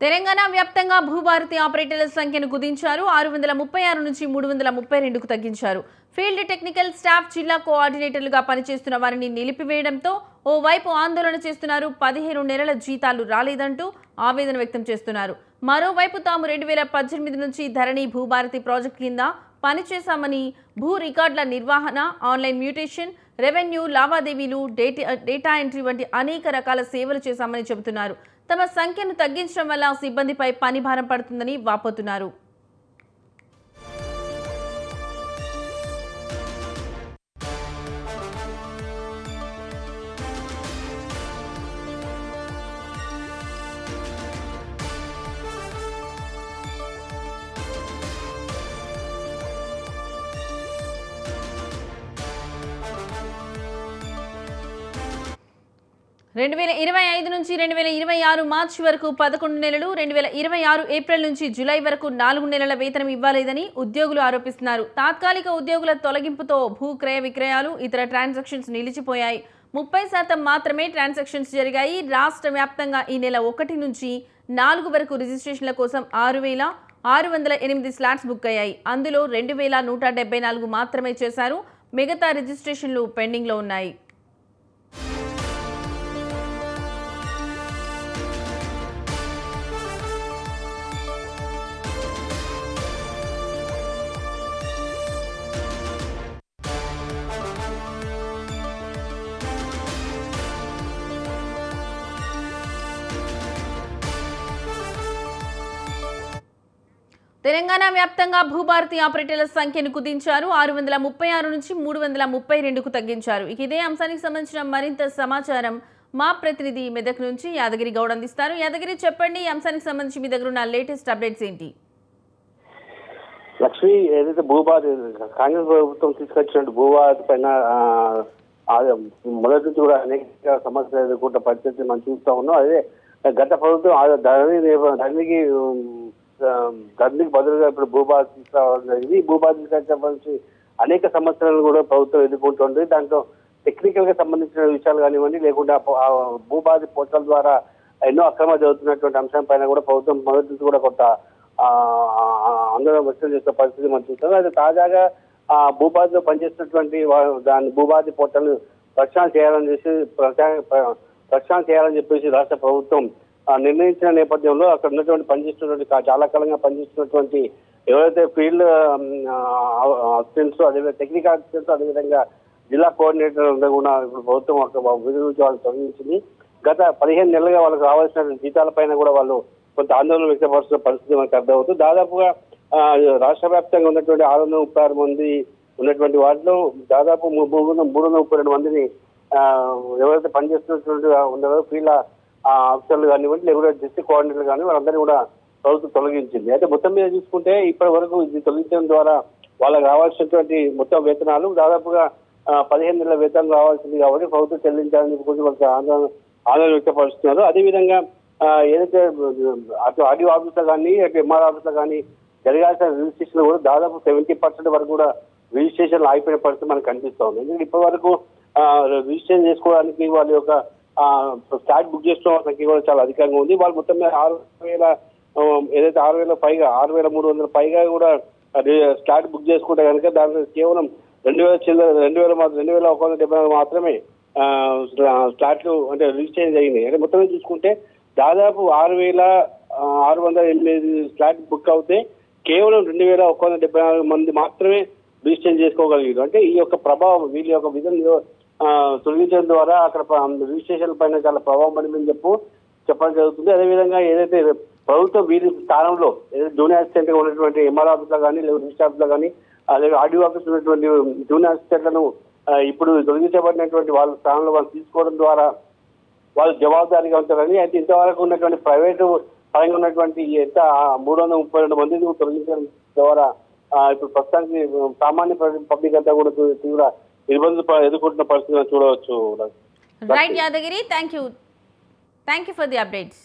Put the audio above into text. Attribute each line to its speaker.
Speaker 1: తెలంగాణ వ్యాప్తంగా భూభారతి ఆపరేటర్ల సంఖ్యను కుదించారు. 636 నుంచి 332కు తగ్గించారు. ఫీల్డ్ టెక్నికల్ స్టాఫ్ జిల్లా కోఆర్డినేటర్లుగా పనిచేస్తున్న వారిని నిలిపివేయడంతో ఓవైపు ఆందోళన చేస్తున్నారు. 15 నెలల జీతాలు రాలేదంటూ ఆవేదన వ్యక్తం చేస్తున్నారు. మరోవైపు తాము 2018 నుంచి ధరణి భూభారతి ప్రాజెక్టు కింద పనిచేశామని, భూ రికార్డుల నిర్వహణ, ఆన్లైన్ మ్యూటేషన్, రెవెన్యూ లావాదేవీలు, డేటా ఎంట్రీ వంటి అనేక రకాల సేవలు చేశామని చెబుతున్నారు. తమ సంఖ్యను తగ్గించడం వల్ల సిబ్బందిపై పని భారం పడుతుందని వాపోతున్నారు. రెండు 2025 నుంచి 2026 మార్చి వరకు 11 నెలలు, 2026 ఏప్రిల్ నుంచి జూలై వరకు 4 నెలల వేతనం ఇవ్వలేదని ఉద్యోగులు ఆరోపిస్తున్నారు. తాత్కాలిక ఉద్యోగుల తొలగింపుతో భూ క్రయ విక్రయాలు, ఇతర ట్రాన్సాక్షన్స్ నిలిచిపోయాయి. 30% మాత్రమే ట్రాన్సాక్షన్స్ జరిగాయి. రాష్ట్ర వ్యాప్తంగా ఈ నెల 1 నుంచి 4 వరకు రిజిస్ట్రేషన్ల కోసం 6,608 స్లాట్స్ బుక్ అయ్యాయి. అందులో 2,174 మాత్రమే చేశారు. మిగతా రిజిస్ట్రేషన్లు పెండింగ్లో ఉన్నాయి. తెలంగాణ వ్యాప్తంగా భూభారతి ఆపరేటర్ల సంఖ్యను కుదించారు. 636 నుంచి 332కు తగ్గించారు. ఇదే అంశానికి సంబంధించిన మరింత సమాచారం మా ప్రతినిధి మెదక్ నుంచి యాదగిరి గౌడ్ అందిస్తారు. యాదగిరి, చెప్పండి, ఈ అంశానికి సంబంధించి మీ దగ్గర ఉన్న లేటెస్ట్ అప్డేట్స్ ఏంటి?
Speaker 2: లక్ష్మి, ఏదైతే భూభారతి కాంగ్రెస్ ప్రభుత్వం తీసుకొచ్చినట్టు భూభారతి పైన మొదటి నుంచి కూడా అనేక సమస్యలు ఎదుర్కొంటున్న పరిస్థితి మనం చూస్తా ఉన్నాం. అదే గత ప్రభుత్వం ధరణికి బదులుగా ఇప్పుడు భూభారతి తీసుకురావడం జరిగింది. భూభారతి సంబంధించి అనేక సమస్యలను కూడా ప్రభుత్వం ఎదుర్కొంటుంది. దాంట్లో టెక్నికల్ గా సంబంధించిన విషయాలు కానివ్వండి, లేకుండా భూభారతి పోర్టల్ ద్వారా ఎన్నో అక్రమాలు జరుగుతున్నటువంటి అంశం పైన కూడా ప్రభుత్వం మొదటి నుంచి కూడా కొంత ఆందోళన వ్యక్తం చేసే పరిస్థితి మనం చూస్తాం. అయితే తాజాగా భూభారతిలో పనిచేస్తున్నటువంటి దాని భూభారతి పోర్టల్ ప్రక్షాళన చేయాలని చెప్పేసి రాష్ట్ర ప్రభుత్వం నిర్ణయించిన నేపథ్యంలో అక్కడ ఉన్నటువంటి పనిచేస్తున్నటువంటి చాలా కాలంగా పనిచేస్తున్నటువంటి ఎవరైతే ఫీల్డ్ అసిస్టెంట్స్, అదేవిధంగా టెక్నికల్ అసిస్టెంట్స్, అదేవిధంగా జిల్లా కోఆర్డినేటర్ కూడా ఇప్పుడు ప్రభుత్వం విధుల నుంచి వాళ్ళు తొలగించింది. గత 15 నెలలుగా వాళ్ళకి రావాల్సిన జీతాల పైన కూడా వాళ్ళు కొంత ఆందోళన వ్యక్తపరుస్తున్న పరిస్థితి మనకు అర్థమవుతుంది. దాదాపుగా రాష్ట్ర వ్యాప్తంగా ఉన్నటువంటి 636 మంది ఉన్నటువంటి వాటిలో దాదాపు 332 మందిని ఎవరైతే పనిచేస్తున్నటువంటి ఉన్నారో ఫీల్డ్ ఆఫీసర్లు కానివ్వండి, లేకుంటే డిస్ట్రిక్ట్ కోఆర్డినేటర్లు కానీ వాళ్ళందరినీ కూడా ప్రభుత్వం తొలగించింది. అయితే మొత్తం మీద చూసుకుంటే ఇప్పటి వరకు ఇది తొలగించడం ద్వారా వాళ్ళకి రావాల్సినటువంటి మొత్తం వేతనాలు దాదాపుగా 15 నెలల వేతనం రావాల్సింది కాబట్టి ప్రభుత్వం చెల్లించాలని చెప్పి వాళ్ళకి ఆందోళన వ్యక్తపరుస్తున్నారు. అదేవిధంగా ఏదైతే అటు ఆర్డీఓ ఆఫీసులో కానీ, అటు ఎంఆర్ ఆఫీసులో కానీ జరగాల్సిన రిజిస్ట్రేషన్ కూడా దాదాపు 70% వరకు కూడా రిజిస్ట్రేషన్ ఆగిపోయిన పరిస్థితి మనకు కనిపిస్తూ ఉంది. ఎందుకంటే ఇప్పటి వరకు రిజిస్ట్రేషన్ చేసుకోవడానికి వాళ్ళ యొక్క స్లాట్ బుక్ చేసుకోవడం సంఖ్య కూడా చాలా అధికంగా ఉంది. వాళ్ళు మొత్తం మీద 6,000 ఏదైతే 6,000 పైగా 6,300 పైగా కూడా స్లాట్ బుక్ చేసుకుంటే కనుక దాంట్లో కేవలం 2,170 మాత్రమే స్లాట్లు అంటే రిజిస్ట్రేషన్ జరిగినాయి. అంటే మొత్తం చూసుకుంటే దాదాపు 6,608 స్లాట్ బుక్ అవుతే కేవలం 2,174 మంది మాత్రమే రిజిస్ట్రేషన్ చేసుకోగలిగారు. అంటే ఈ యొక్క ప్రభావం వీళ్ళ యొక్క విధంగా తొలగించడం ద్వారా అక్కడ రిజిస్ట్రేషన్ పైన చాలా ప్రభావం పడిందని చెప్పడం జరుగుతుంది. అదేవిధంగా ఏదైతే ప్రభుత్వం వీరి స్థానంలో ఏదైతే జూనియర్ అసిస్టెంట్ గా ఉన్నటువంటి ఎంఆర్ ఆఫీస్లో కానీ, లేదా రిజిస్టర్ ఆఫీస్లో కానీ, అలాగే ఆర్డీఓ ఆఫీస్ ఉన్నటువంటి జూనియర్ అసిస్టెంట్లను ఇప్పుడు తొలగించబడినటువంటి వాళ్ళ స్థానంలో వాళ్ళు తీసుకోవడం ద్వారా వాళ్ళు జవాబుదారీగా ఉంటారని. అయితే ఇంతవరకు ఉన్నటువంటి ప్రైవేటు పరంగా ఉన్నటువంటి 332 మందిని తొలగించడం ద్వారా ఇప్పుడు ప్రస్తుతానికి సామాన్య పబ్లిక్ అంతా కూడా తీవ్ర ఇబ్బందులు ఎదుర్కొంటున్న పరిస్థితులను చూడవచ్చు.
Speaker 1: Right Yadagiri, thank you for the updates.